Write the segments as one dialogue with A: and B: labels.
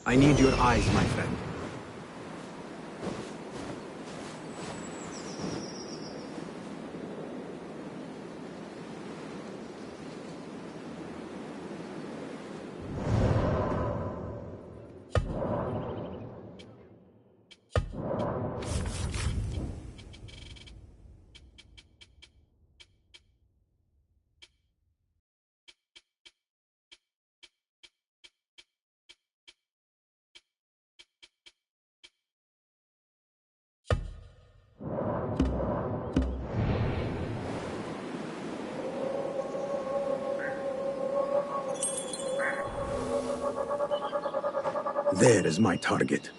A: I need your eyes, my friend. There is my target.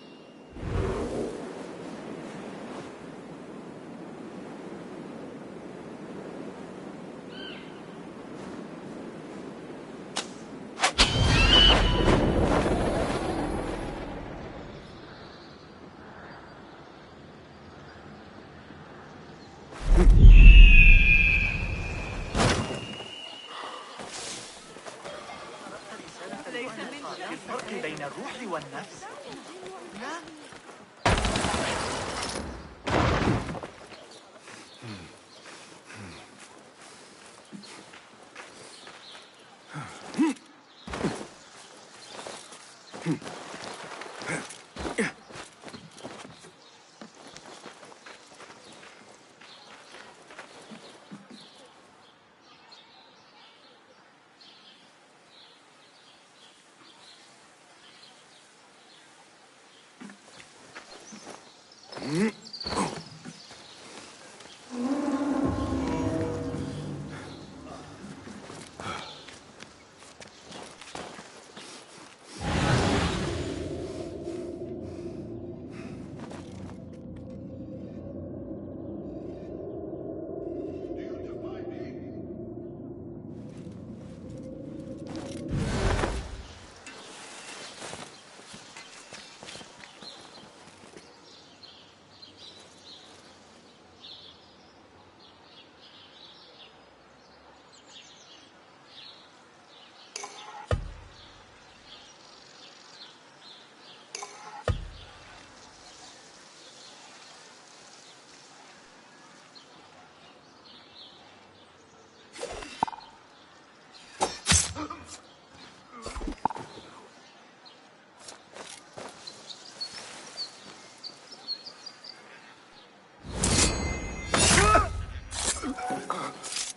B: الفرق بين الروح والنفس.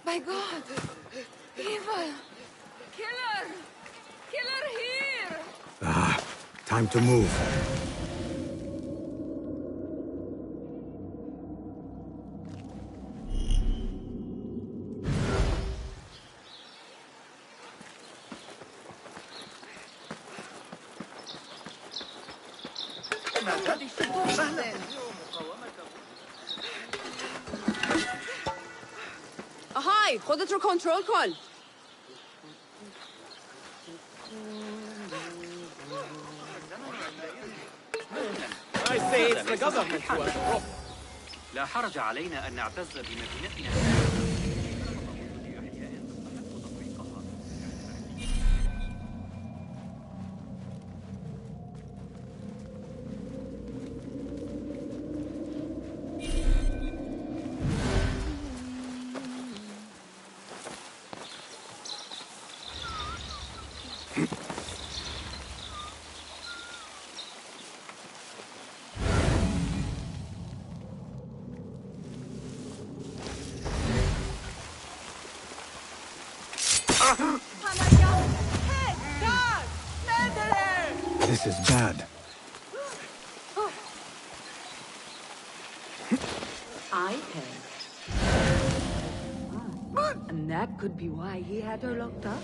C: My God! Evil! Killer! Killer here!
A: Ah, time to move.
C: Ahai! خودت رو کنترل کن!
B: I say it's the government who has a problem. لا حرج علينا أن نعتز بمدينتنا.
A: This is bad.
D: I heard. And that could be why he had her locked up.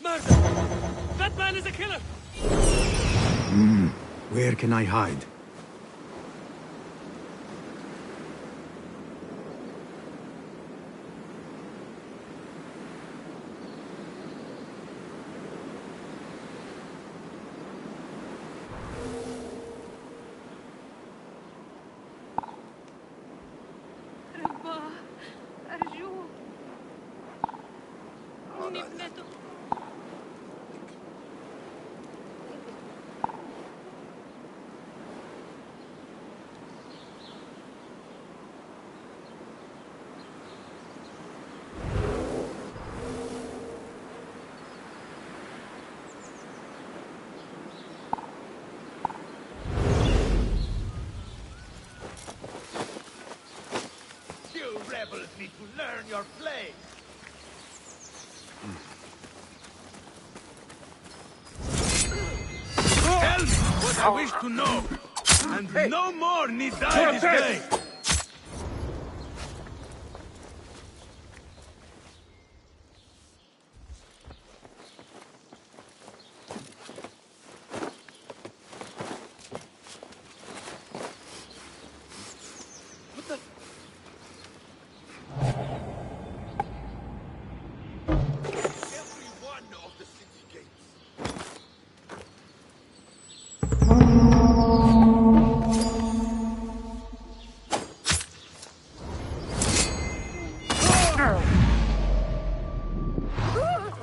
B: Murder! That man is a killer!
A: Where can I hide?
E: ready to learn your place. Tell me what I wish to know, and no more need die this day. Every one of the city gates.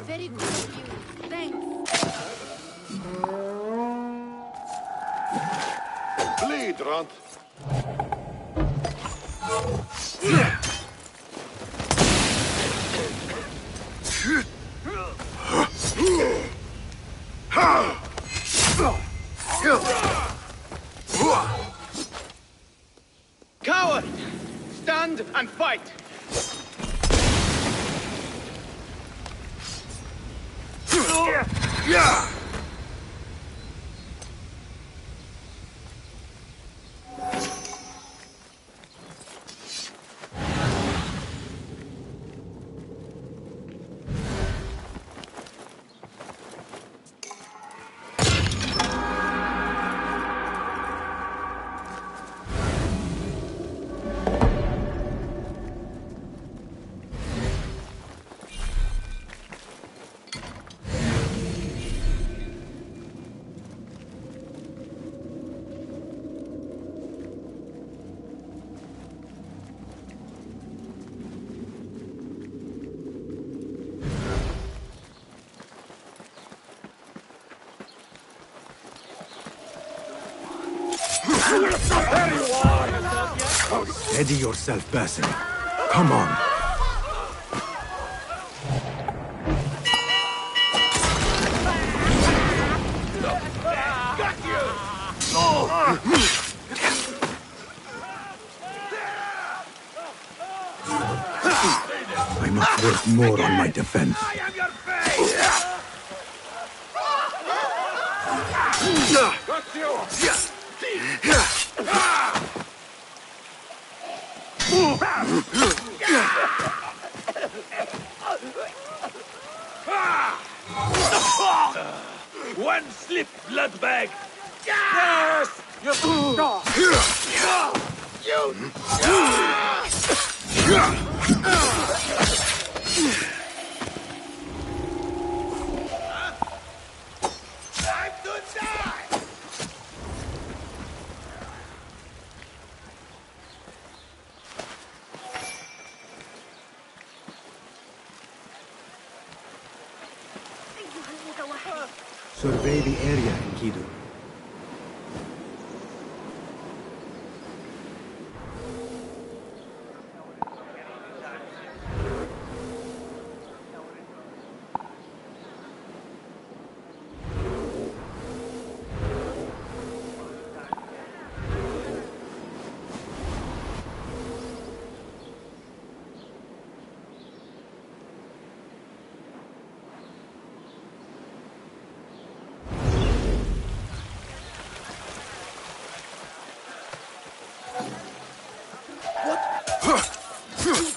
C: Very good of you. Thanks.
E: Bleed, Runt.
B: Coward! Stand and fight!
A: Steady yourself, Basim. Come on. I must work more on my defense.
E: I am your face! Got you! One slip, blood bag! Yes! Time to die!
A: Survey the area, Enkidu.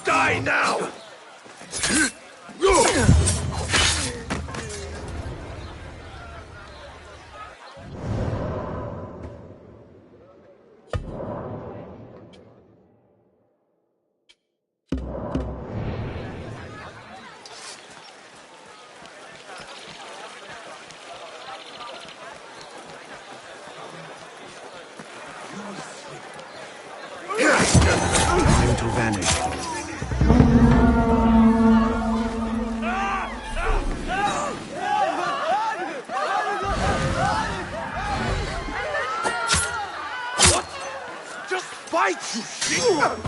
E: Die now!
A: Time to vanish.
E: Just fight, you shit!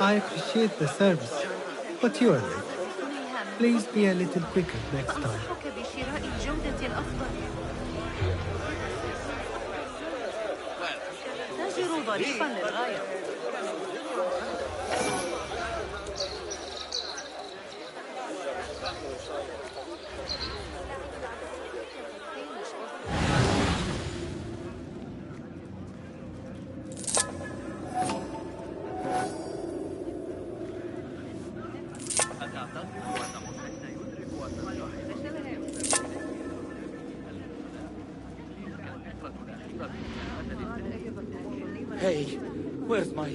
F: I appreciate the service, but you are late. Please be a little quicker next time.
C: أنصحك بشراء الجودة الأفضل. تاجر ظريفا للغاية.
E: Hey, where's my...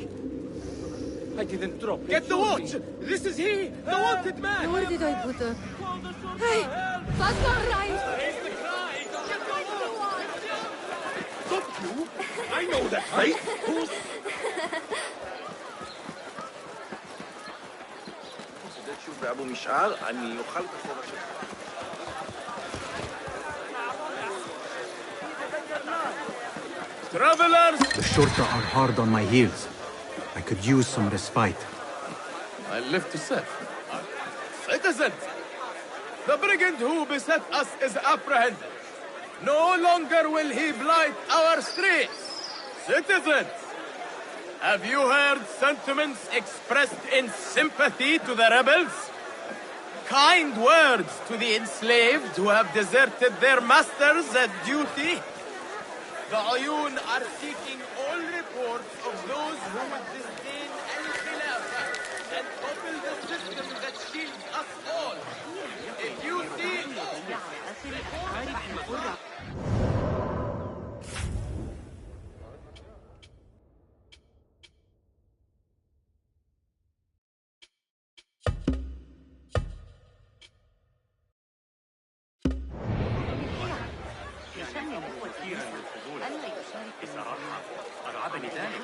E: I didn't drop it. Get the watch! This is he! The wanted man!
C: Where did I put her? Hey! Fast one, right!
E: Stop you! I know that, right? Who's...
G: באבו משער, אני אוכל את החורה שלך.
E: Travelers!
A: The Shorta are hard on my heels. I could use some respite.
E: I live to serve. Citizens! The brigand who beset us is apprehended. No longer will he blight our streets. Citizens! Have you heard sentiments expressed in sympathy to the rebels? Kind words to the enslaved who have deserted their masters at duty? The Ayun are seeking all reports of those who would disdain al-Khilafah and topple the system that shields us all. If you see...
B: بصراحة أرعبني ذلك.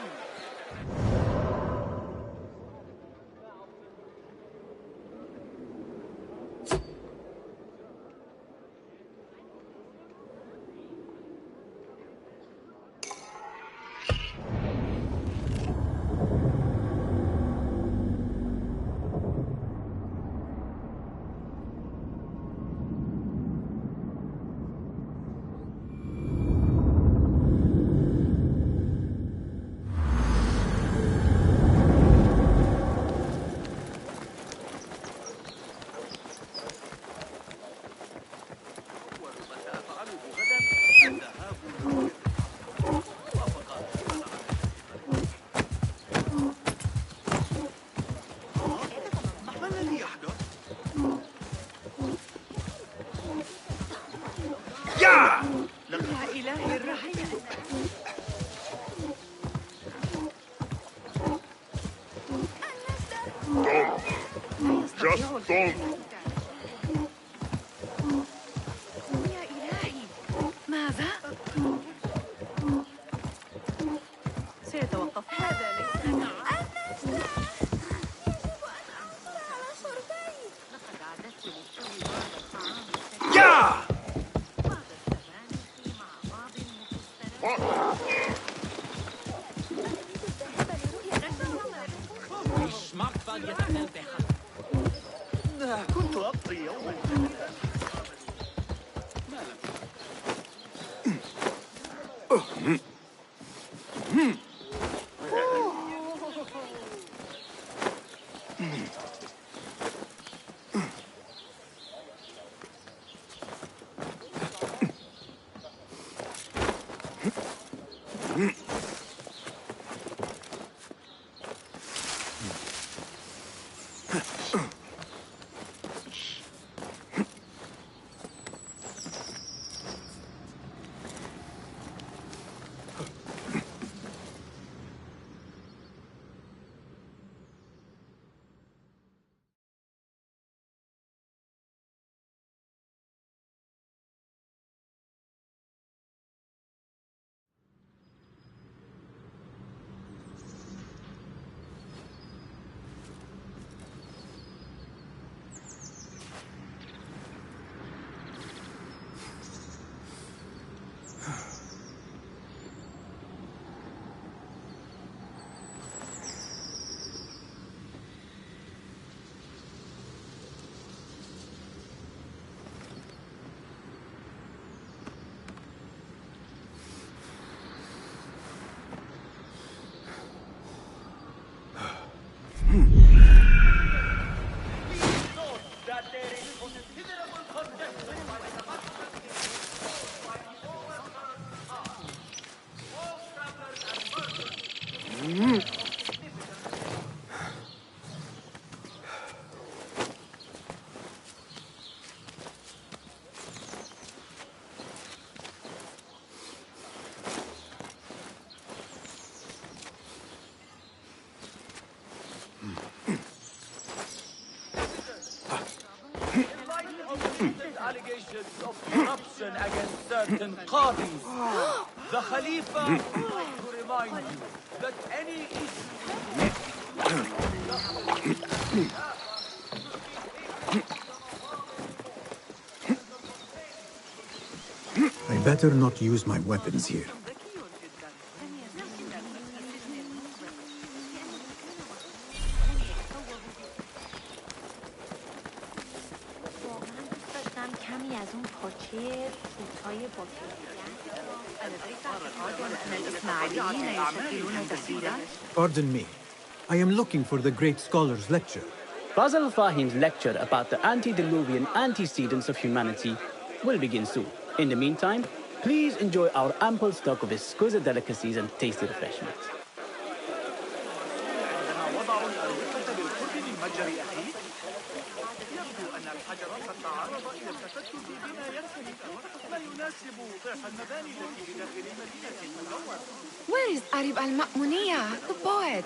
C: يا إلهي ماذا؟ سيتوقف هذا ليس لك يجب أن أحصل على شربين لقد أعددت للتو بعض الطعام
A: Yeah!
C: بعض السبانخ مع بعض المكسرات
G: كنت أقضي يوما allegations of corruption against certain qadis. The Khalifa would like to remind you that any
A: I better not use my weapons here.
C: داشتم کمی از اون پاچه توتای
A: Pardon me. I am looking for the great scholar's lecture.
B: Basil Fahim's lecture about the antediluvian antecedents of humanity will begin soon. In the meantime, please enjoy our ample stock of exquisite delicacies and tasty refreshments.
C: Where is Arib al-Ma'muniya, the poet?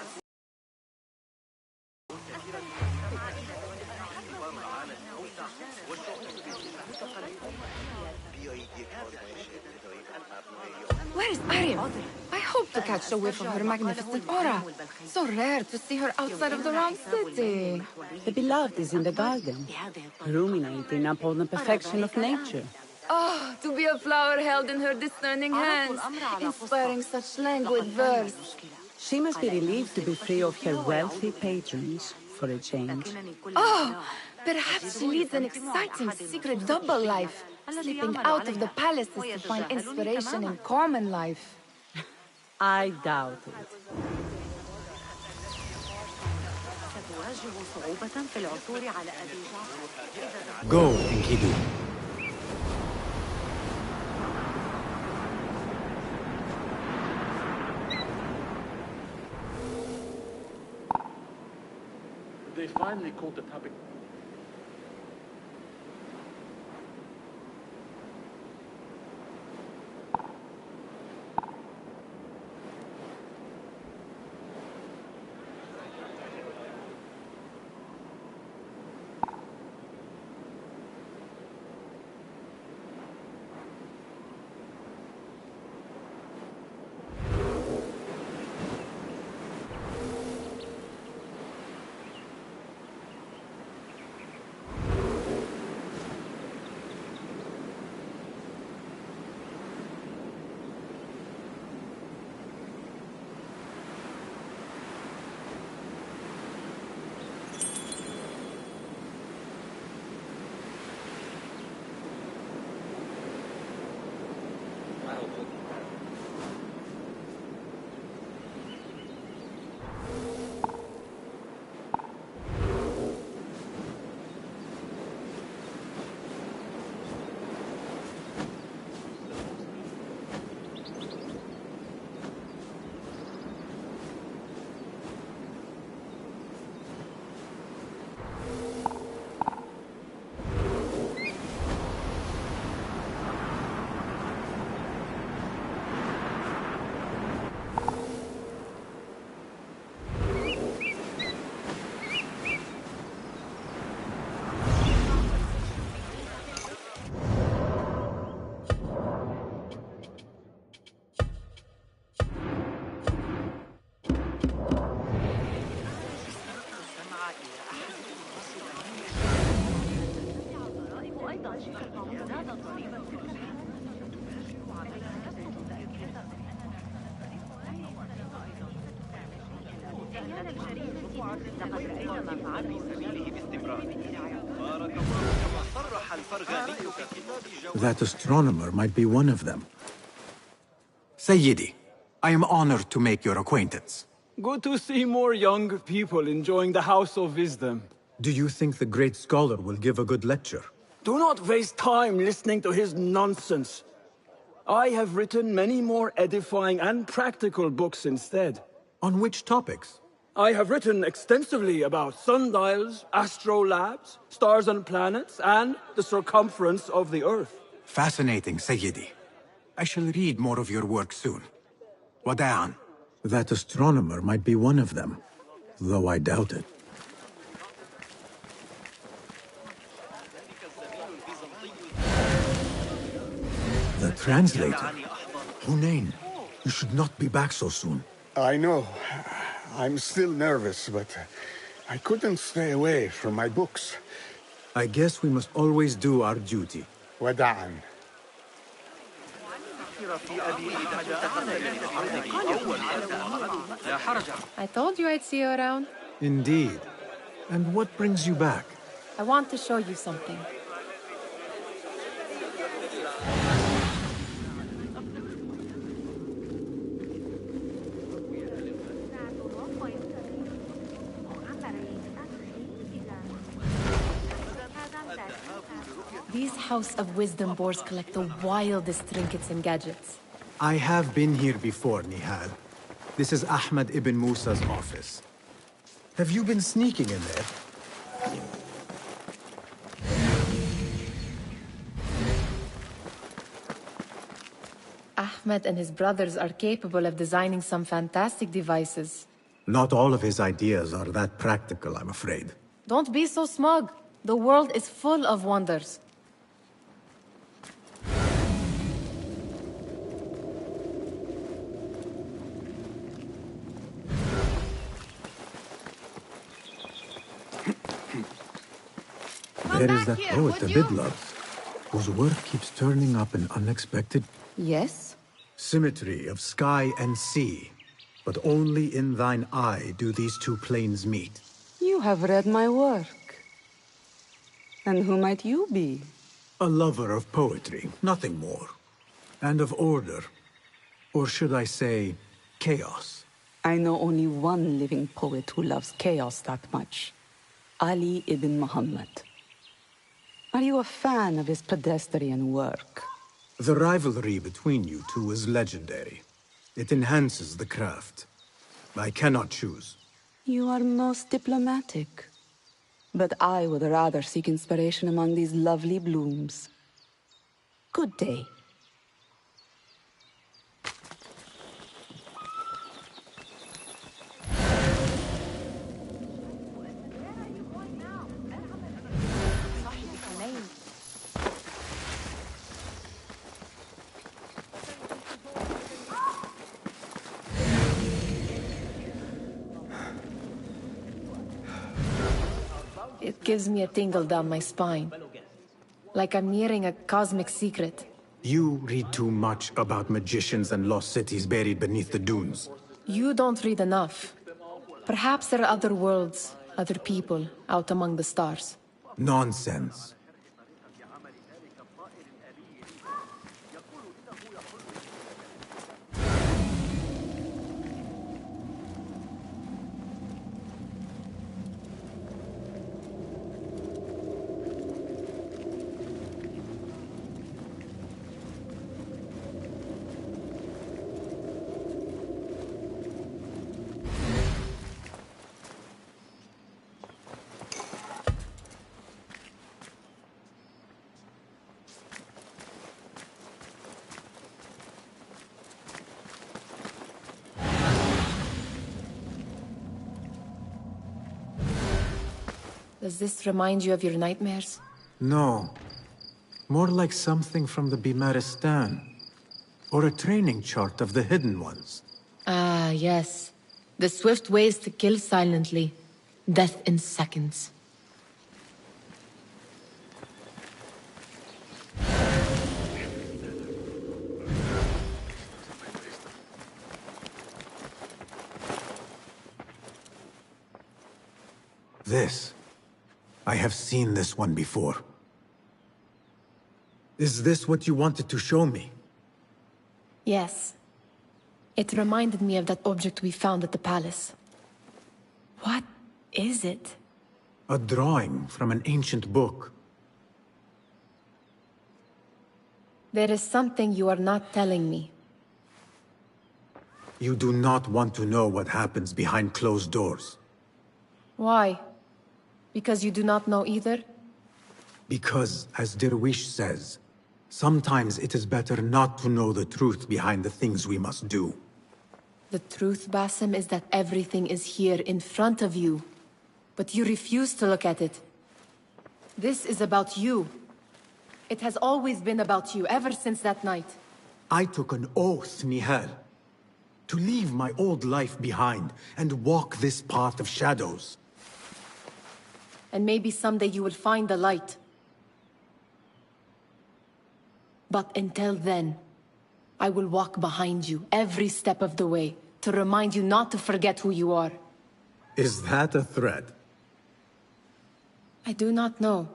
C: Where is Arib? I hope to catch a whiff of her magnificent aura. So rare to see her outside of the round city.
D: The beloved is in the garden, ruminating upon the perfection of nature.
C: Oh, to be a flower held in her discerning hands, inspiring such languid verse.
D: She must be relieved to be free of her wealthy patrons for a change.
C: Oh, perhaps she leads an exciting secret double life, slipping out of the palaces to find inspiration in common life.
D: I doubt it.
A: Go, Enkidu.
E: They finally caught the topic.
A: That astronomer might be one of them. Sayyidi, I am honored to make your acquaintance.
H: Good to see more young people enjoying the House of Wisdom.
A: Do you think the great scholar will give a good lecture?
H: Do not waste time listening to his nonsense. I have written many more edifying and practical books instead.
A: On which topics?
H: I have written extensively about sundials, astrolabes, stars and planets, and the circumference of the Earth.
A: Fascinating, Sayyidi. I shall read more of your work soon. Wada'an. That astronomer might be one of them, though I doubt it. The translator. Hunain, you should not be back so soon.
I: I know. I'm still nervous, but I couldn't stay away from my books.
A: I guess we must always do our duty.
I: وداعا.
J: I told you I'd see you around.
A: Indeed. And what brings you back?
J: I want to show you something. These House of Wisdom boards collect the wildest trinkets and gadgets.
A: I have been here before, Nihal. This is Ahmed ibn Musa's office. Have you been sneaking in there?
J: Ahmed and his brothers are capable of designing some fantastic devices.
A: Not all of his ideas are that practical, I'm afraid.
J: Don't be so smug. The world is full of wonders.
A: There is that poet Abid loves, whose work keeps turning up in unexpected...
J: Yes?
A: Symmetry of sky and sea. But only in thine eye do these two planes meet.
D: You have read my work. And who might you be?
A: A lover of poetry, nothing more. And of order. Or should I say, chaos.
D: I know only one living poet who loves chaos that much. Ali ibn Muhammad. Are you a fan of his pedestrian work?
A: The rivalry between you two is legendary. It enhances the craft. I cannot choose.
D: You are most diplomatic. But I would rather seek inspiration among these lovely blooms. Good day.
J: It gives me a tingle down my spine. Like I'm nearing a cosmic secret.
A: You read too much about magicians and lost cities buried beneath the dunes.
J: You don't read enough. Perhaps there are other worlds, other people, out among the stars.
A: Nonsense.
J: Does this remind you of your nightmares?
A: No. More like something from the Bimaristan. Or a training chart of the Hidden Ones.
J: Ah, yes. The swift ways to kill silently. Death in seconds.
A: This. I have seen this one before. Is this what you wanted to show me?
J: Yes. It reminded me of that object we found at the palace. What is it?
A: A drawing from an ancient book.
J: There is something you are not telling me.
A: You do not want to know what happens behind closed doors.
J: Why? Because you do not know either?
A: Because, as Derwish says, sometimes it is better not to know the truth behind the things we must do.
J: The truth, Basim, is that everything is here in front of you. But you refuse to look at it. This is about you. It has always been about you, ever since that night.
A: I took an oath, Nihal, to leave my old life behind and walk this path of shadows.
J: And maybe someday you will find the light. But until then, I will walk behind you every step of the way to remind you not to forget who you are.
A: Is that a threat?
J: I do not know.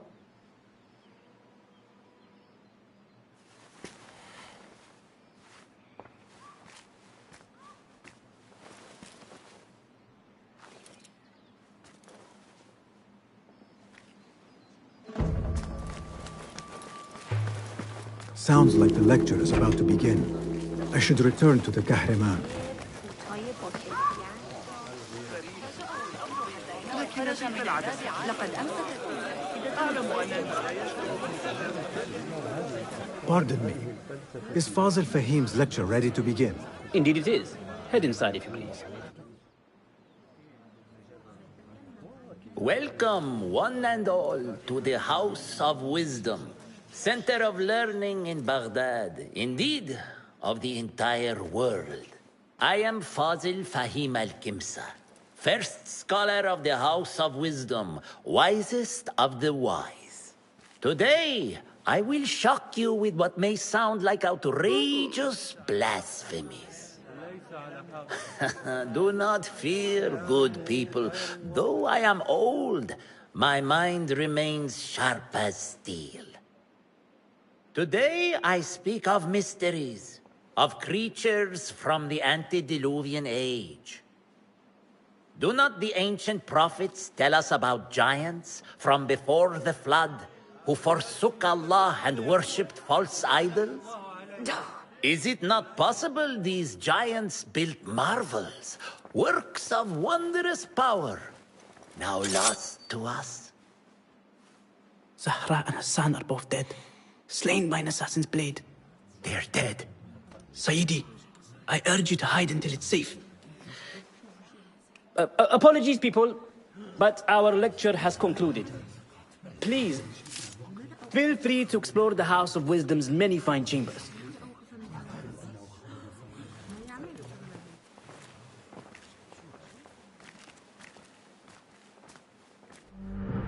A: Sounds like the lecture is about to begin. I should return to the Kahraman. Pardon me. Is Fazil Fahim's lecture ready to begin?
B: Indeed it is. Head inside if you please.
K: Welcome, one and all, to the House of Wisdom, center of learning in Baghdad, indeed, of the entire world. I am Fazil Fahim al-Kimsa, first scholar of the House of Wisdom, wisest of the wise. Today, I will shock you with what may sound like outrageous blasphemies. Do not fear, good people. Though I am old, my mind remains sharp as steel. Today I speak of mysteries, of creatures from the antediluvian age. Do not the ancient prophets tell us about giants from before the flood who forsook Allah and worshipped false idols? Is it not possible these giants built marvels, works of wondrous power, now lost to us?
B: Zahra and Hassan are both dead, slain by an assassin's blade.
K: They're dead.
B: Sayyidi, I urge you to hide until it's safe. Apologies, people, but our lecture has concluded. Please, feel free to explore the House of Wisdom's many fine chambers.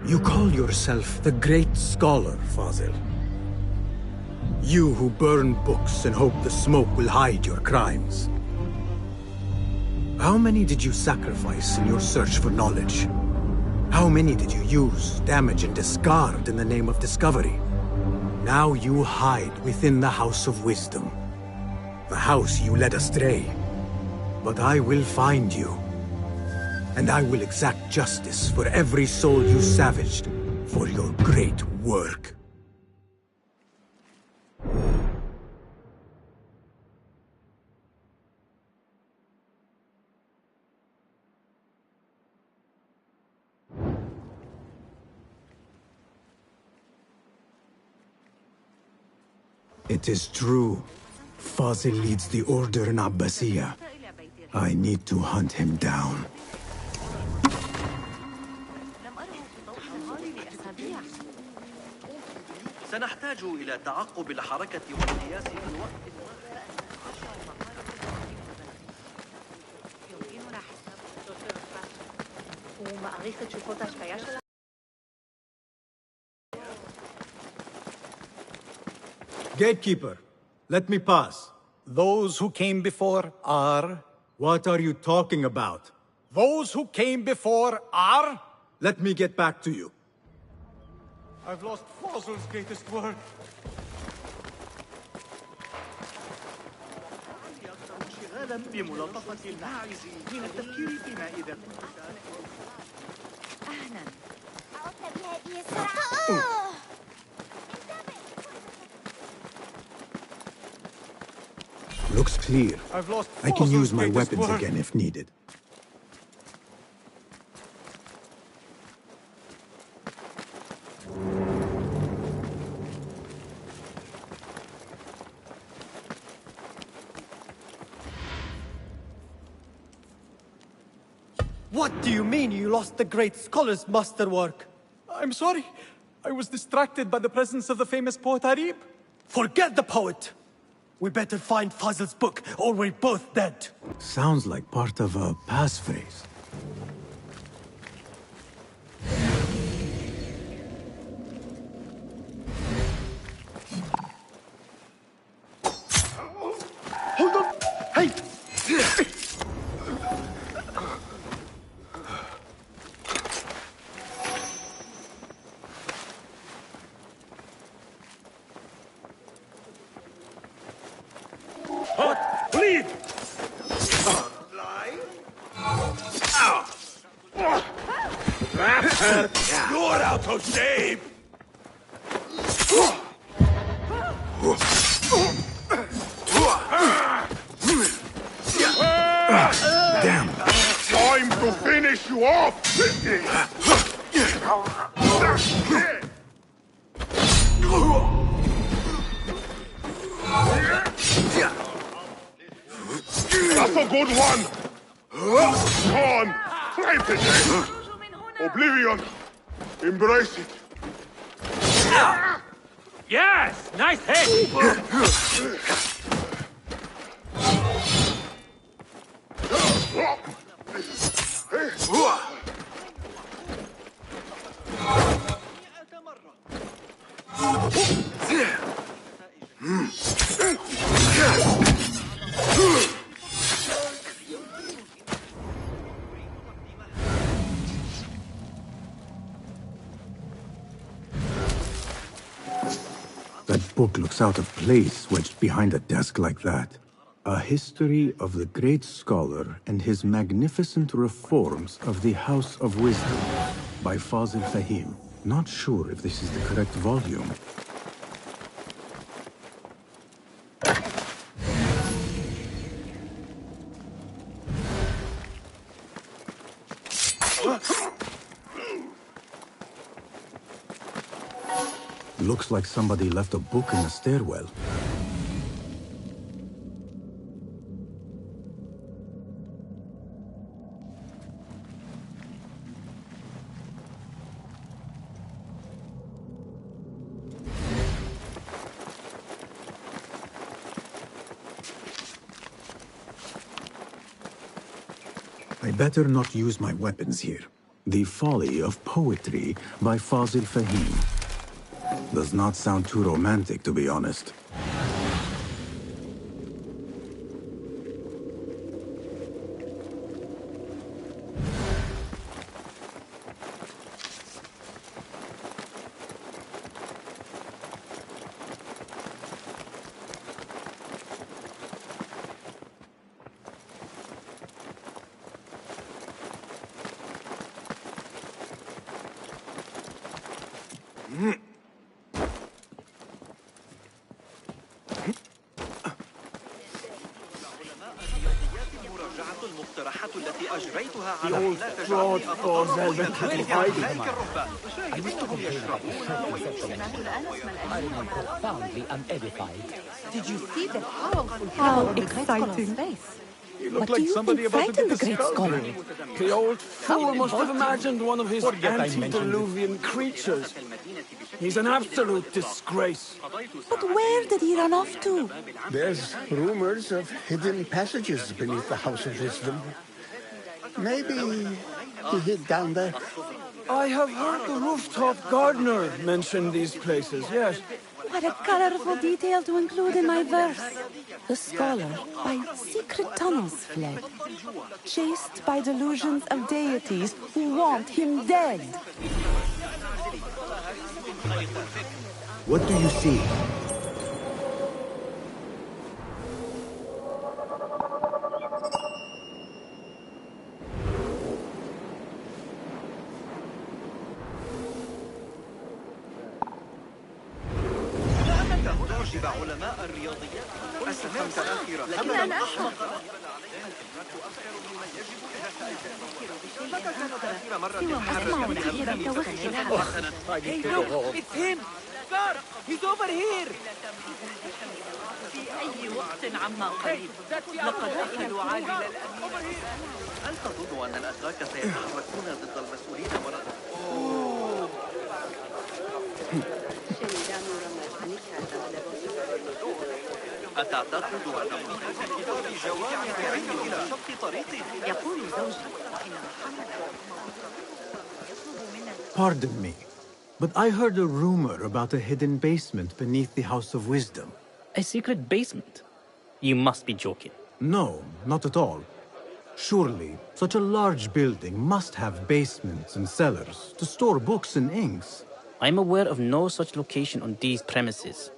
A: You call yourself the great scholar, Fazil. You who burn books and hope the smoke will hide your crimes. How many did you sacrifice in your search for knowledge? How many did you use, damage, and discard in the name of discovery? Now you hide within the House of Wisdom. The house you led astray. But I will find you. And I will exact justice for every soul you savaged for your great work. It is true. Fazil leads the order in Abbasiyah. I need to hunt him down.
L: سنحتاج إلى تعقب الحركة والقياس في الوقت.
A: Gatekeeper, let me pass.
M: Those who came before are...
A: What are you talking about?
M: Those who came before are...
A: Let me get back to you.
M: I've lost Fazl's greatest work.
L: انشغالا بملاطفة الماعز من التفكير فيما إذا
N: أهلا عدت بهذه السرعة.
A: Looks clear.
M: I've lost
A: I can use my
M: greatest
A: weapons
M: work.
A: again if needed.
O: What do you mean you lost the great scholar's masterwork?
M: I'm sorry. I was distracted by the presence of the famous poet Arib.
O: Forget the poet! We better find Fazl's book, or we're both dead.
A: Sounds like part of a passphrase.
O: Hold on! Hey!
M: Leave!
E: You're out of shape!
A: Damn!
I: Time to finish you off! That's a good one! Come on! Fight it! Oblivion! Embrace it!
G: Yes! Nice hit!
A: That book looks out of place wedged behind a desk like that. A history of the great scholar and his magnificent reforms of the House of Wisdom by Fazil Fahim. Not sure if this is the correct volume. Looks like somebody left a book in the stairwell. I better not use my weapons here. The Folly of Poetry by Fazil Fahim. Does not sound too romantic, to be honest.
H: The old fraud Fazil went to hiding.
K: I remain profoundly unedified.
J: Did you see the powerful
D: How
J: on the great scholar's
D: exciting.
J: face?
H: He looked
D: What
H: like
D: do you
H: somebody
D: think
H: about to
D: frightened
H: get
D: the great scholar?
H: The old fool must have imagined one of his
M: Forget I mentioned it.
H: antediluvian creatures. He's an absolute disgrace.
D: But where did he run off to?
I: There's rumors of hidden passages beneath the House of Wisdom. Maybe he hid down there.
H: I have heard the rooftop gardener mention these places, yes.
D: What a colorful detail to include in my verse. The scholar by secret tunnels fled, chased by delusions of deities who want him dead.
A: What do you see?
L: تعجب علماء الرياضيات السنوات الأخيرة لكن أنا أفهم متى كانت آخر مرة
G: Hey, look! It's him! Sir! He's over here!
P: في أي وقت عما قريب لقد أخذوا عاجل الأمير.
L: هل تظن أن الأتراك سيتحركون ضد المسؤولين أتعتقد أنهم سيكونوا بجوامع عين إلى شق طريقه؟
P: يقول زوجي
A: Pardon me, but I heard a rumor about a hidden basement beneath the House of Wisdom.
Q: A secret basement? You must be joking.
A: No, not at all. Surely, such a large building must have basements and cellars to store books and inks.
Q: I'm aware of no such location on these premises.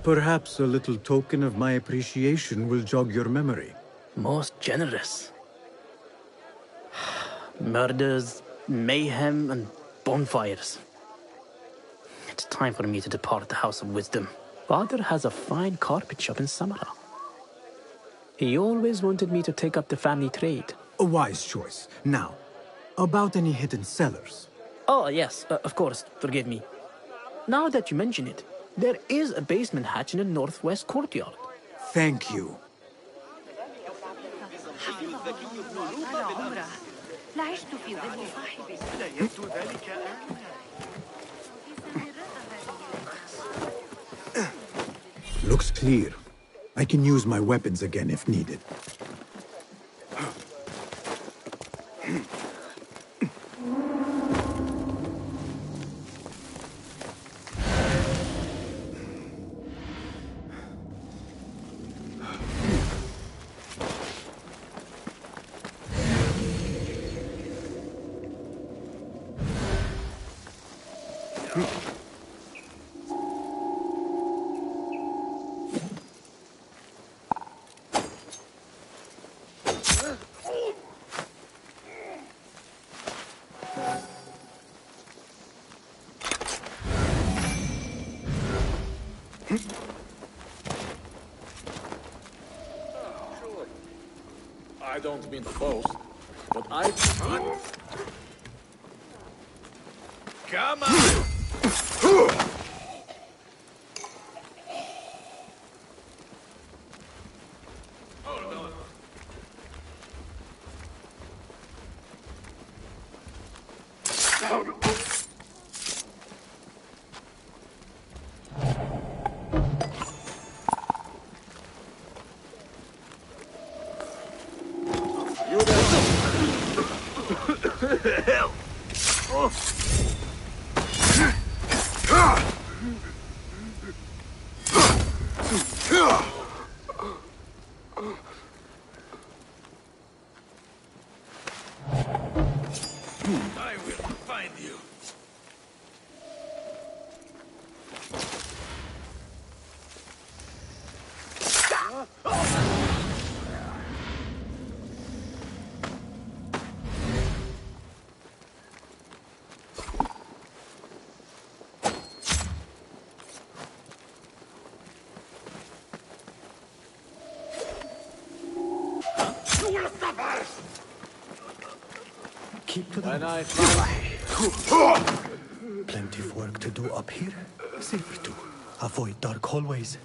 A: Perhaps a little token of my appreciation will jog your memory.
Q: Most generous. Murders, mayhem, and bonfires. It's time for me to depart the House of Wisdom. Father has a fine carpet shop in Samara. He always wanted me to take up the family trade.
A: A wise choice. Now, about any hidden cellars.
Q: Oh, yes, of course, forgive me. Now that you mention it, there is a basement hatch in the northwest courtyard.
A: Thank you. Looks clear. I can use my weapons again if needed.
E: I don't mean to boast, but I... Come on! I will find you.
F: Keep to the
E: When I
F: Plenty of work to do up here. Safer too. Avoid dark hallways,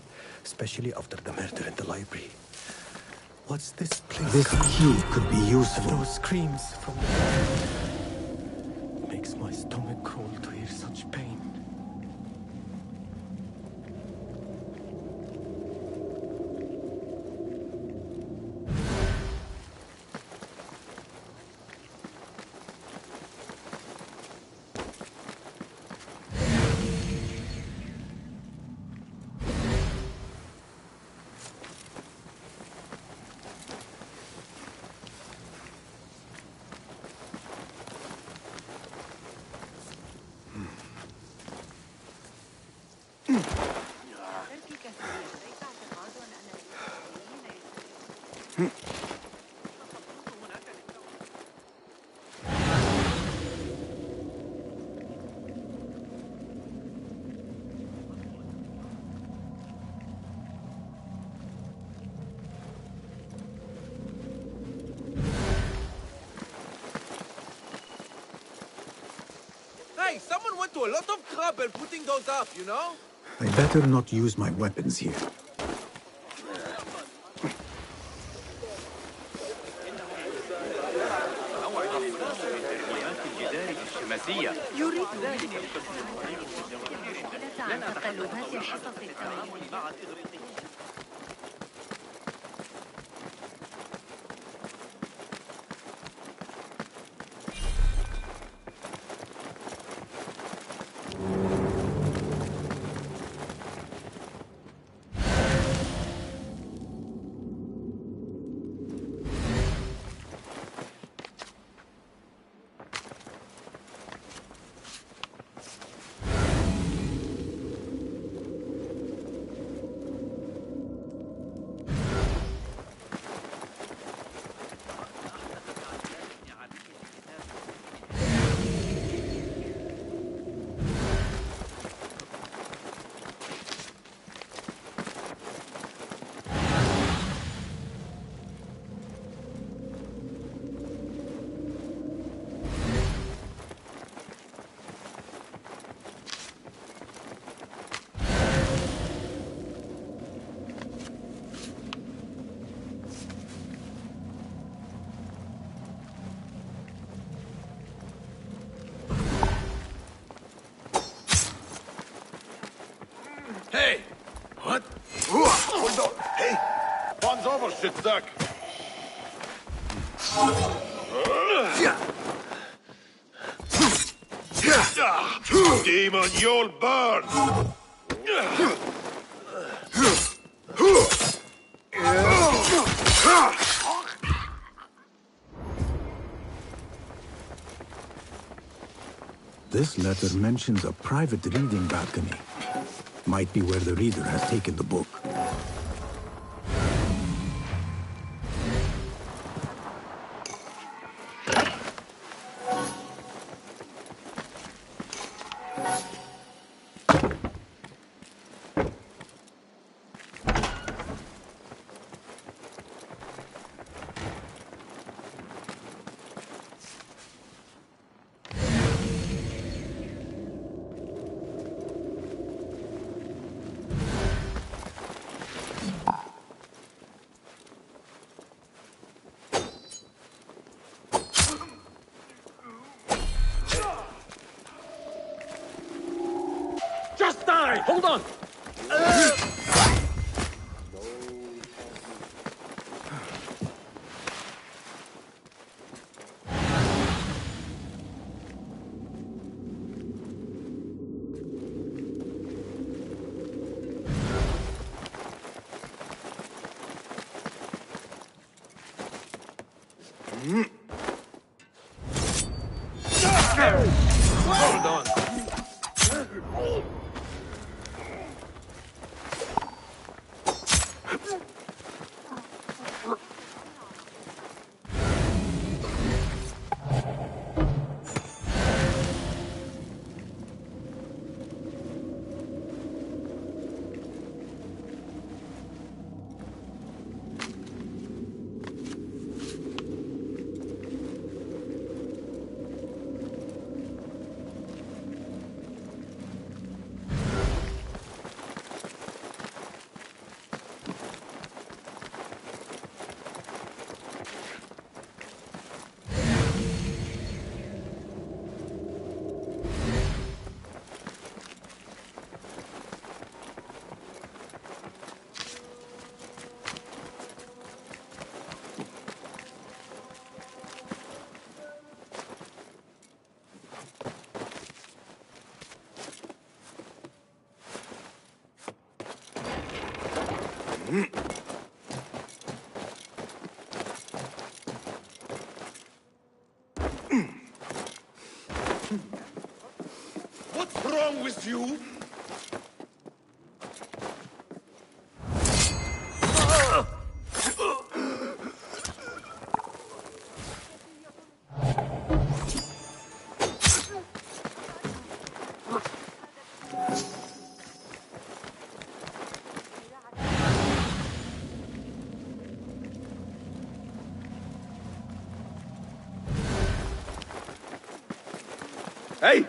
F: especially after the murder in the library. What's this place?
A: This key could be useful.
F: Those screams from the makes my stomach crawl to hear such pain.
E: Hey, someone went to a lot of trouble putting those up, you know?
A: I better not use my weapons here.
P: يريد ذلك لنا تقلبات الحصص التعامل مع الإغريقيين.
E: Hey! What? Hold on! Hey! Fahn's over, shitsack! Demon, you'll burn!
A: This letter mentions a private reading balcony. Might be where the reader has taken the book.
H: Just die! Hold on!
E: Hold on! What's wrong with you? Hey!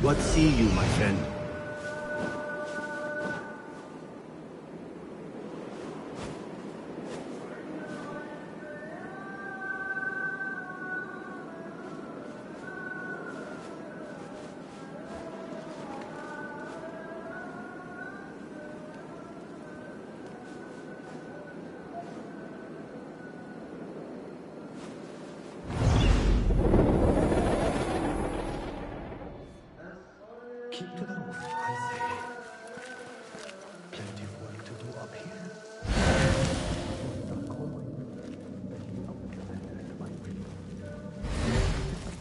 A: What see you, my friend?
F: Keep to the roof, I say. Plenty of work to do up here.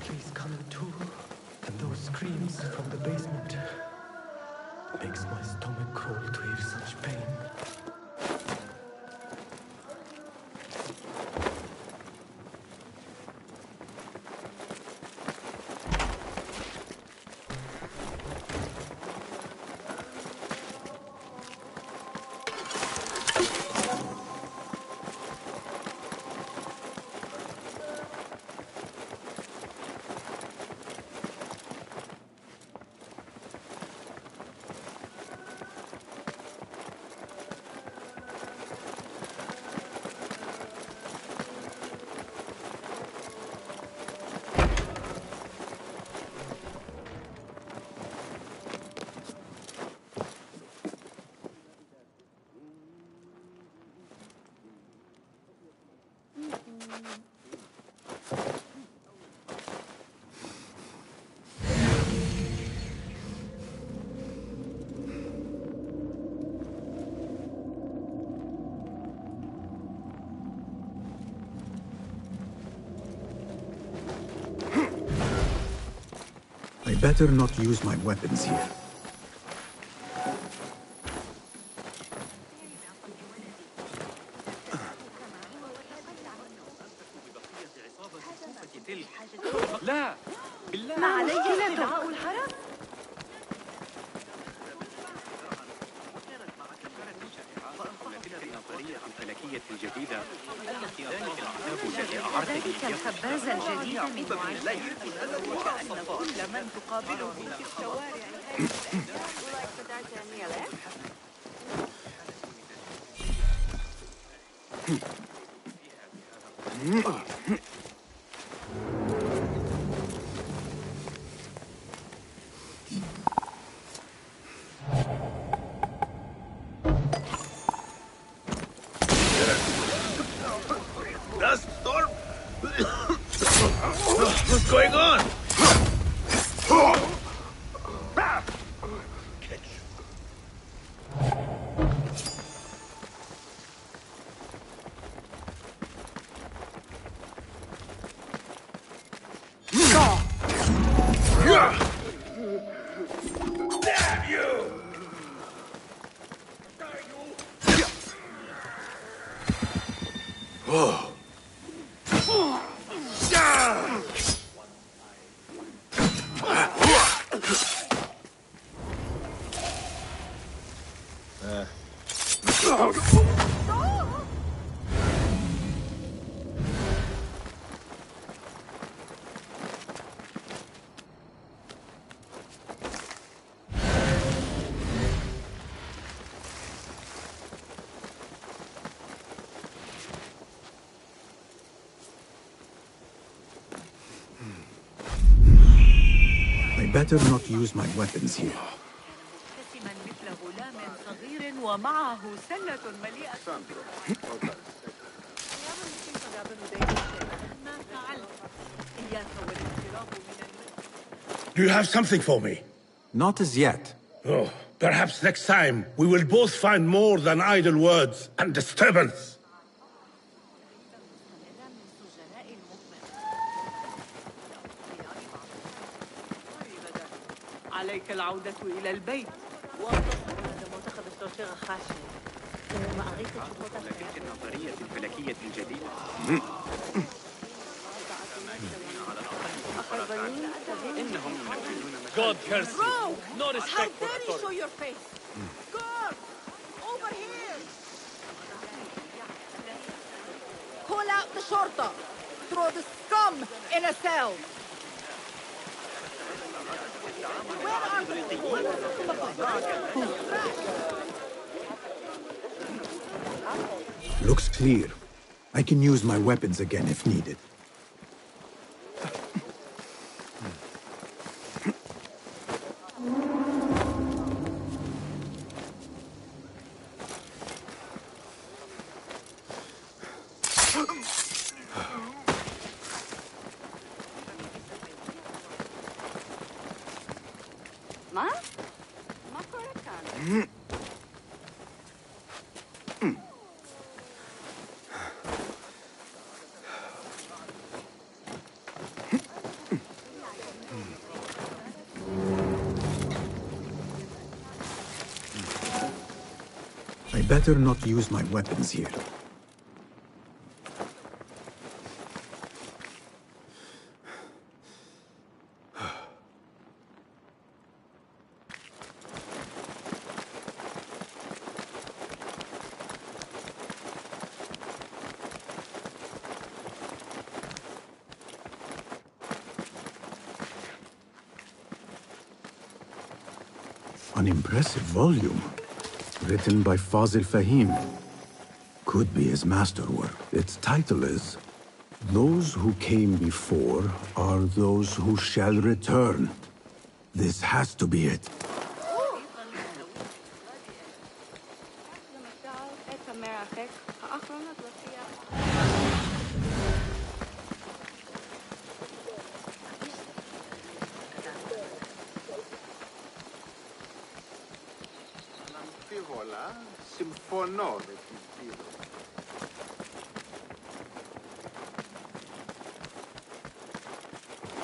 F: Please come too. And those screams from the basement makes my stomach crawl to hear such pain.
A: I better not use my weapons here.
L: لا بالله ما علي استدعاء الحرس.
P: الفلكية الجديدة التي ذلك الكتاب الذي أعرت به
R: الخباز الجديد من لا وكأن كل من تقابله في الشوارع
E: Dust storm? What's going on? Damn you! Whoa.
A: better not use my weapons here.
I: Do you have something for me?
A: Not as yet.
I: Oh, perhaps next time we will both find more than idle words and disturbance.
R: عليك العودة إلى البيت.
P: لكن النظرية الفلكية الجديدة إنهم ينفذون
G: God curse you.
R: Bro!
G: No
R: How
G: respect for
R: dare you
G: authority.
R: show your face? Guard! Over here! Call out the shorta! Throw the scum in a cell! Where are the
A: Looks clear. I can use my weapons again if needed. I better not use my weapons here. An impressive volume. Written by Fazil Fahim. Could be his masterwork. Its title is Those Who Came Before Are Those Who Shall Return. This has to be it.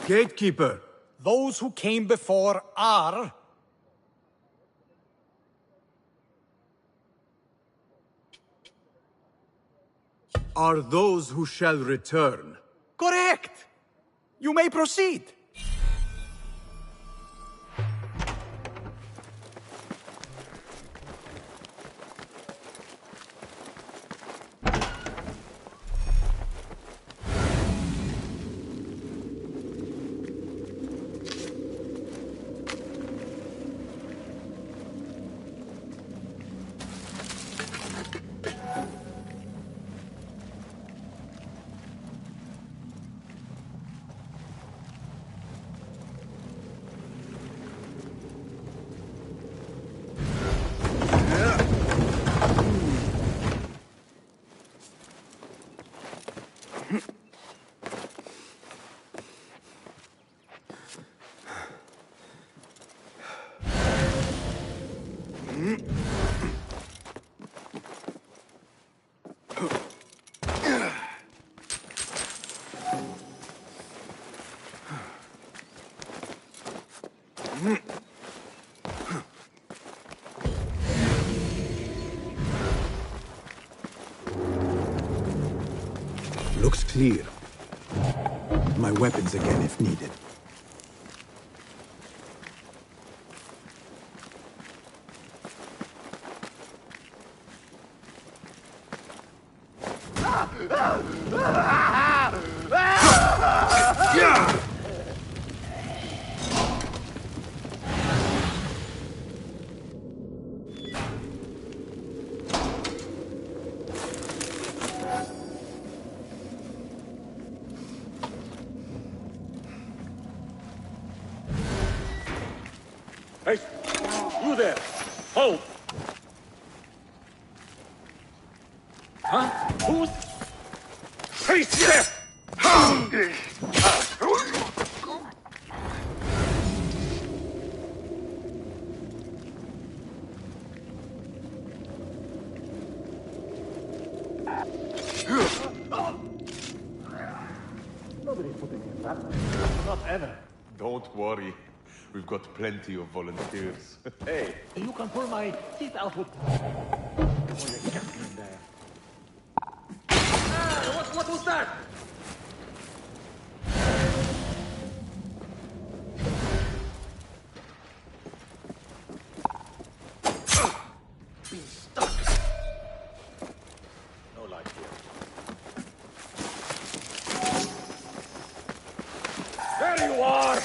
A: Gatekeeper!
M: Those who came before are...
A: Are those who shall return.
M: Correct! You may proceed.
A: Looks clear. My weapons again if needed.
E: You there! Hold! Huh? Who's... Face there!
L: Nobody's putting in that. Not ever.
S: Don't worry. We've got plenty of volunteers.
L: Hey, you can pull my teeth out with... Oh, you kept me in there.
E: Ah, what was that?
L: Been stuck. No light here.
E: There you are!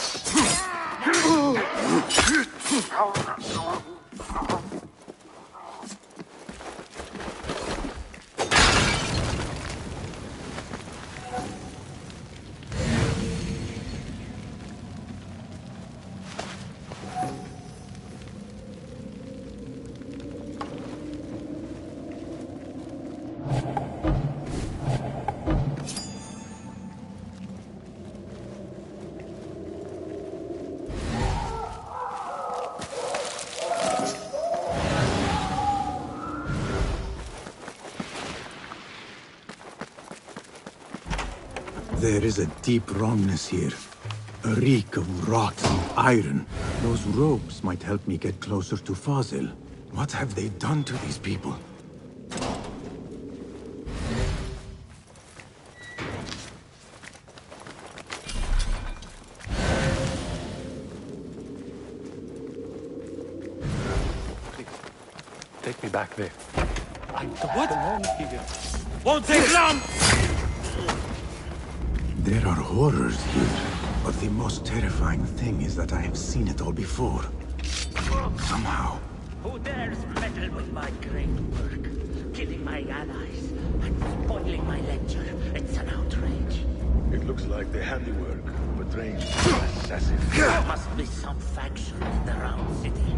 A: There is a deep wrongness here. A reek of rot and iron. Those robes might help me get closer to Fazil. What have they done to these people?
F: Take me back there.
L: I don't belong here. Won't take long!
A: There are horrors here, but the most terrifying thing is that I have seen it all before. Somehow.
K: Who dares meddle with my great work? Killing my allies and spoiling my lecture. It's an outrage.
S: It looks like the handiwork of a trained assassin.
K: There must be some faction in the Round City.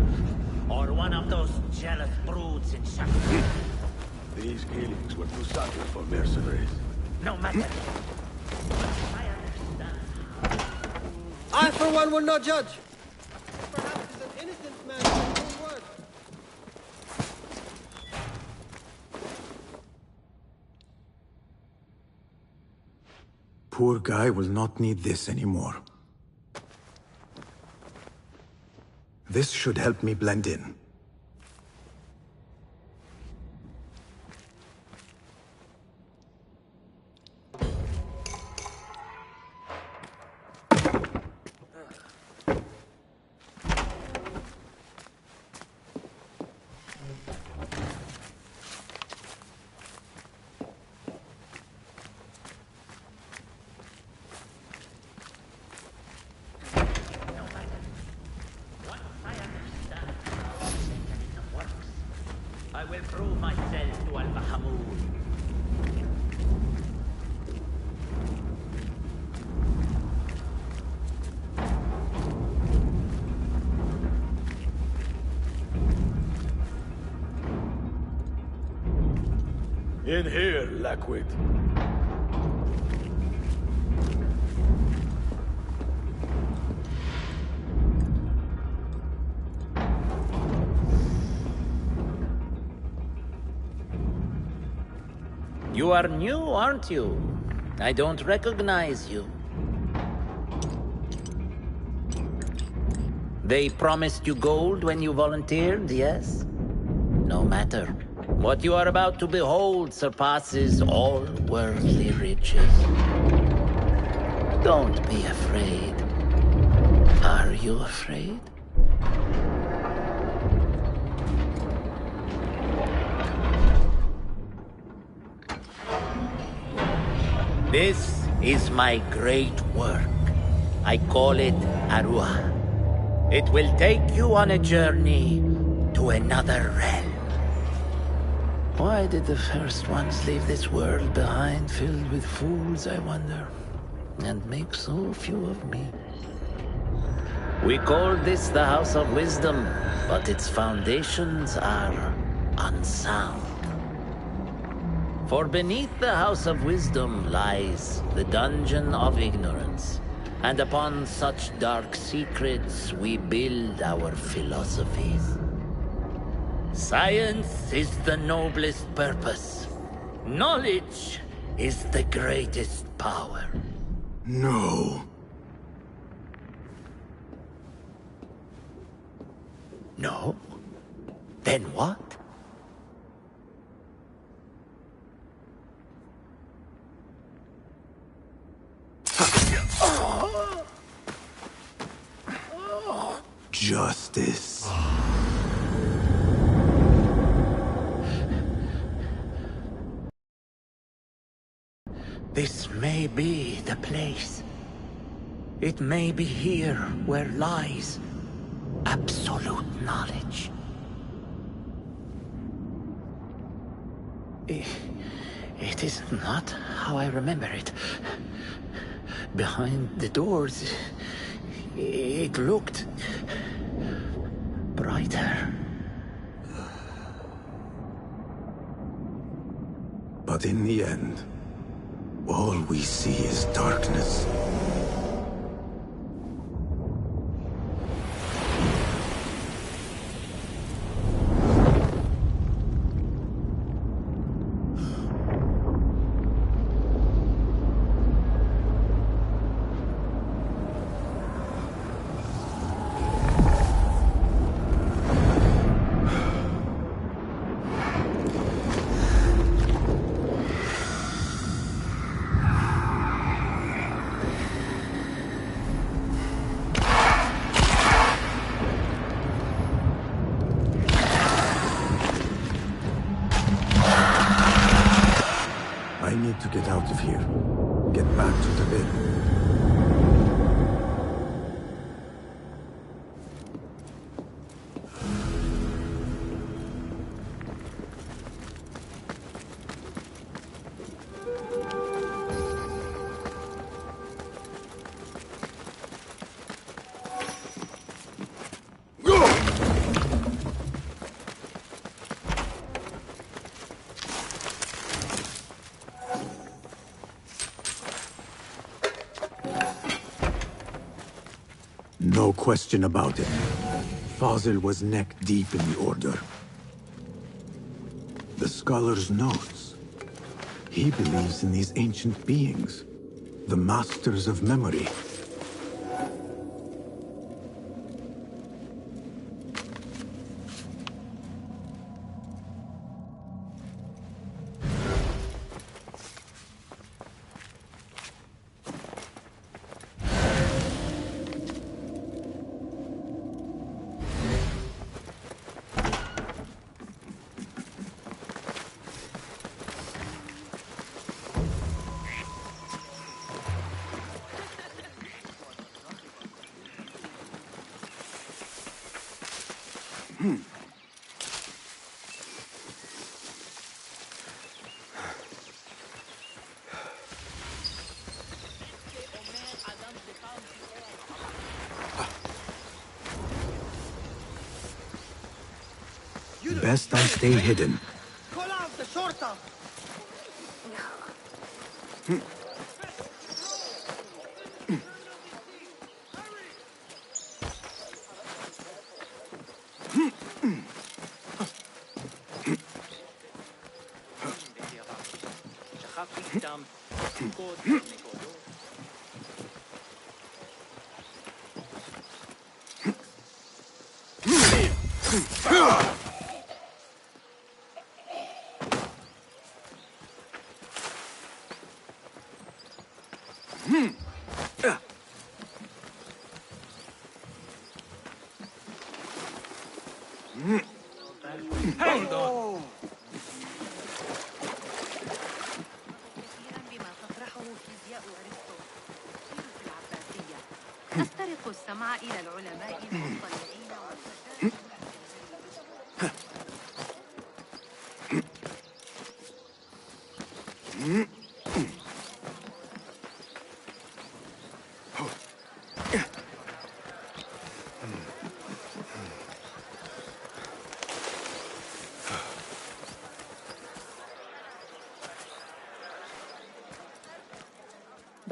K: Or one of those jealous broods in Sheffield.
S: These killings were too subtle for mercenaries.
K: No matter.
O: I, for one, will not judge. Perhaps it is an innocent man whose word.
A: Poor guy will not need this anymore. This should help me blend in.
K: I will prove myself to Al-Bahamud.
E: In here, Lackwit.
K: You are new, aren't you? I don't recognize you. They promised you gold when you volunteered, yes? No matter. What you are about to behold surpasses all worldly riches. Don't be afraid. Are you afraid? This is my great work. I call it Arua. It will take you on a journey to another realm. Why did the first ones leave this world behind filled with fools? 'Fools, I wonder, and make so few of me. We call this the House of Wisdom, but its foundations are unsound. For beneath the House of Wisdom lies the Dungeon of Ignorance, and upon such dark secrets we build our philosophies. Science is the noblest purpose. Knowledge is the greatest power.
A: No.
K: No? Then what?
A: Justice.
K: This may be the place. It may be here where lies absolute knowledge. It is not how I remember it. Behind the doors, it looked brighter.
A: But in the end, all we see is darkness. I need to get out of here. Get back to the bin. No question about it. Fazil was neck deep in the Order. The scholar's notes. He believes in these ancient beings, the masters of memory. Best I stay hidden.
O: Call out the shorter!
E: Hold on.
T: بما تطرحه فيزياء أرسطو في العباسية نسترق السمع إلى العلماء المطلعين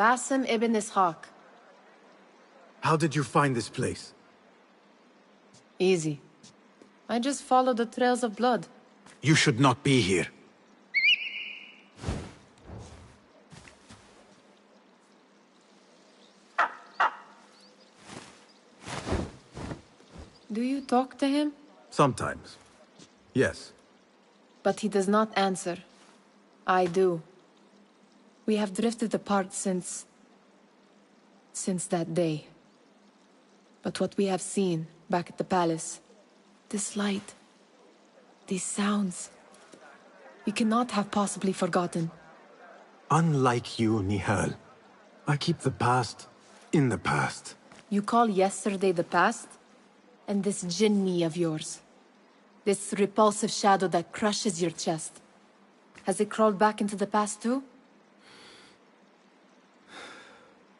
J: Basim ibn Ishaq.
A: How did you find this place?
J: Easy. I just followed the trails of blood.
A: You should not be here.
J: Do you talk to him?
A: Sometimes. Yes.
J: But he does not answer. I do. We have drifted apart since that day. But what we have seen back at the palace, this light, these sounds, we cannot have possibly forgotten.
A: Unlike you, Nihal, I keep the past in the past.
J: You call yesterday the past? And this jinni of yours, this repulsive shadow that crushes your chest, has it crawled back into the past too?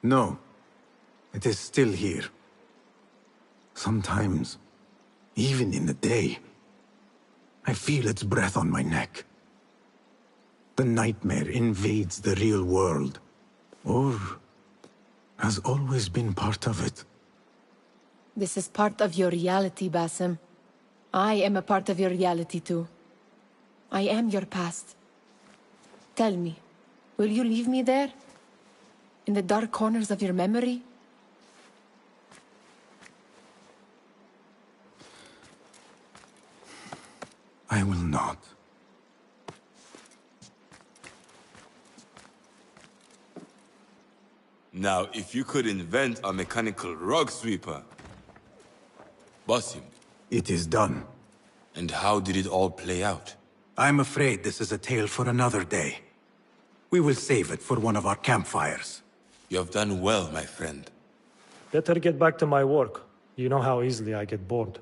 A: No. It is still here. Sometimes, even in the day, I feel its breath on my neck. The nightmare invades the real world, or has always been part of it.
J: This is part of your reality, Basim. I am a part of your reality too. I am your past. Tell me, will you leave me there? In the dark corners of your memory?
A: I will not.
U: Now, if you could invent a mechanical rug sweeper... Basim.
A: It is done.
U: And how did it all play out?
A: I'm afraid this is a tale for another day. We will save it for one of our campfires.
U: You have done well, my friend.
V: Better get back to my work. You know how easily I get bored.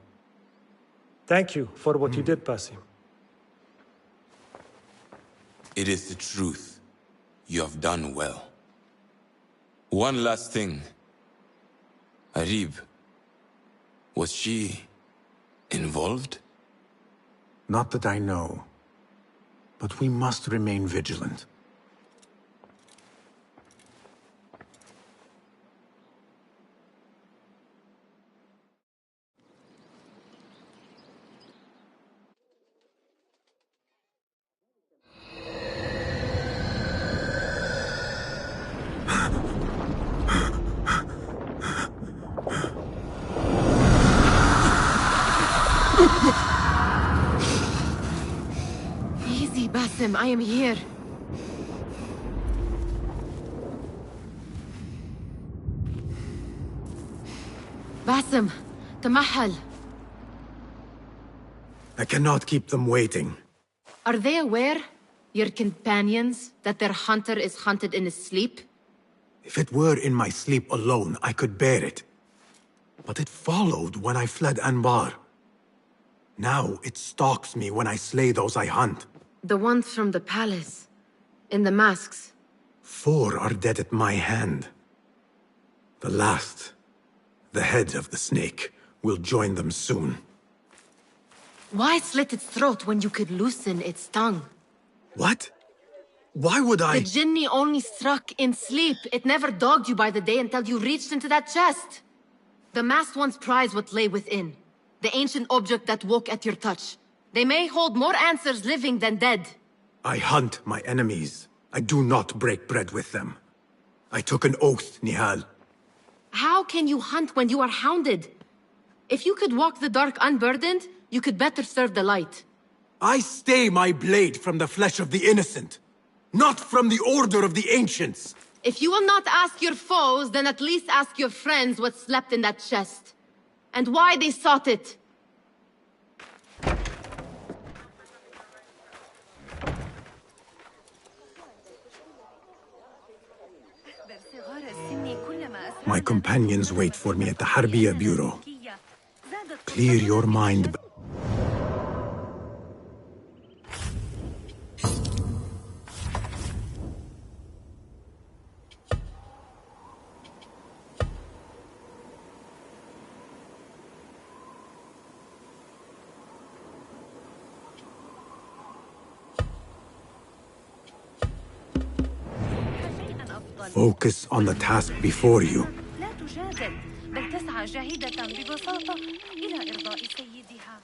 V: Thank you for what you did, Basim.
U: It is the truth. You have done well. One last thing. Arib. Was she... involved?
A: Not that I know. But we must remain vigilant.
J: Easy, Basim, I am here. Basim, Tamahal.
A: I cannot keep them waiting.
J: Are they aware, your companions, that their hunter is hunted in his sleep?
A: If it were in my sleep alone, I could bear it. But it followed when I fled Anbar. Now it stalks me when I slay those I hunt.
J: The ones from the palace, in the masks.
A: 4 are dead at my hand. The last, the head of the snake, will join them soon.
J: Why slit its throat when you could loosen its tongue?
A: What? Why would I—
J: The jinni only struck in sleep. It never dogged you by the day until you reached into that chest. The masked ones prize what lay within. The ancient object that woke at your touch. They may hold more answers living than dead.
A: I hunt my enemies. I do not break bread with them. I took an oath, Nihal.
J: How can you hunt when you are hounded? If you could walk the dark unburdened, you could better serve the light.
A: I stay my blade from the flesh of the innocent, not from the order of the ancients.
J: If you will not ask your foes, then at least ask your friends what slept in that chest. And why they sought it.
A: My companions wait for me at the Harbiya Bureau. Clear your mind. Focus on the task before you.
T: لا تجادل بل تسعى جاهدة ببساطة إلى إرضاء سيدها.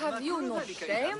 B: Have you no shame?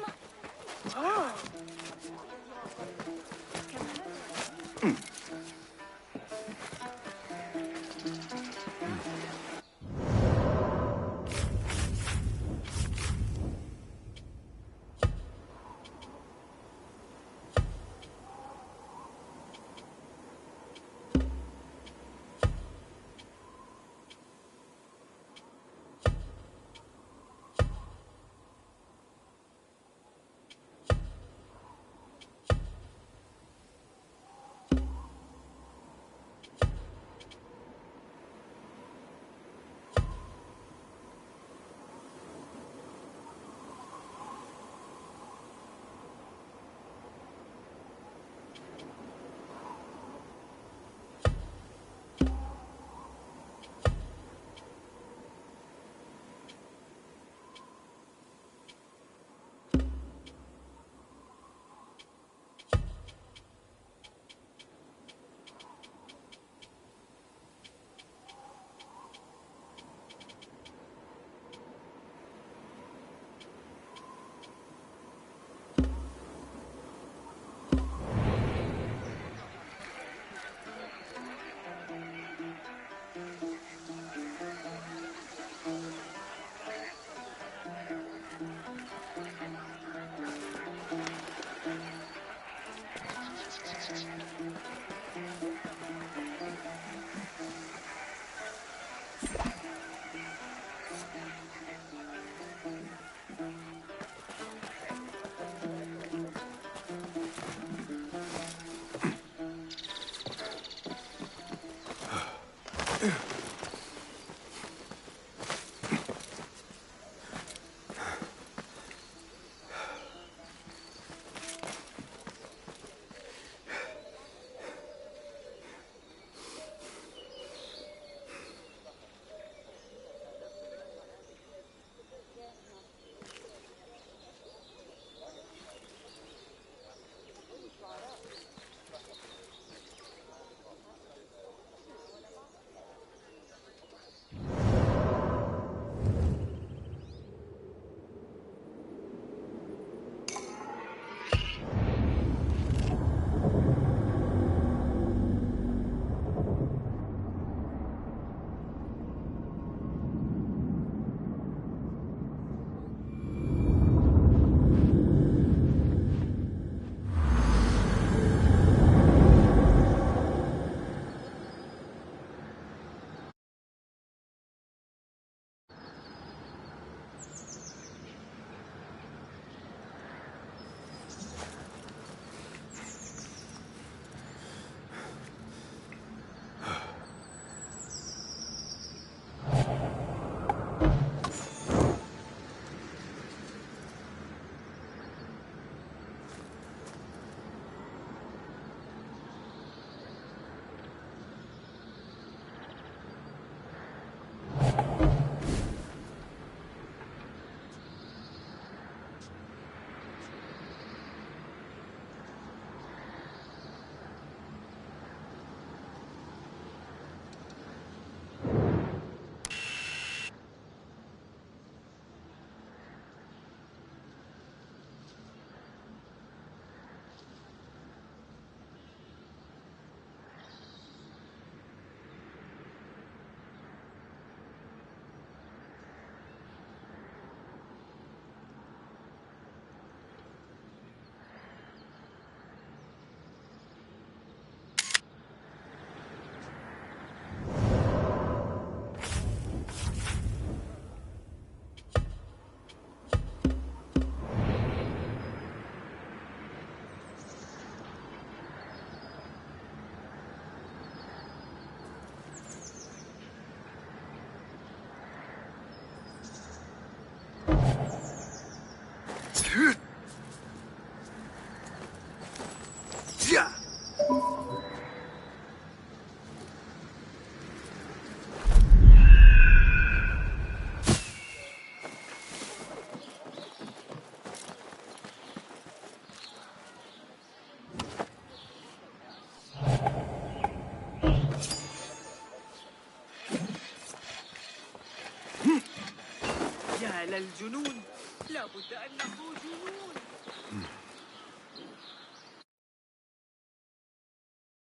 R: يا للجنون، لابد أنه جنون.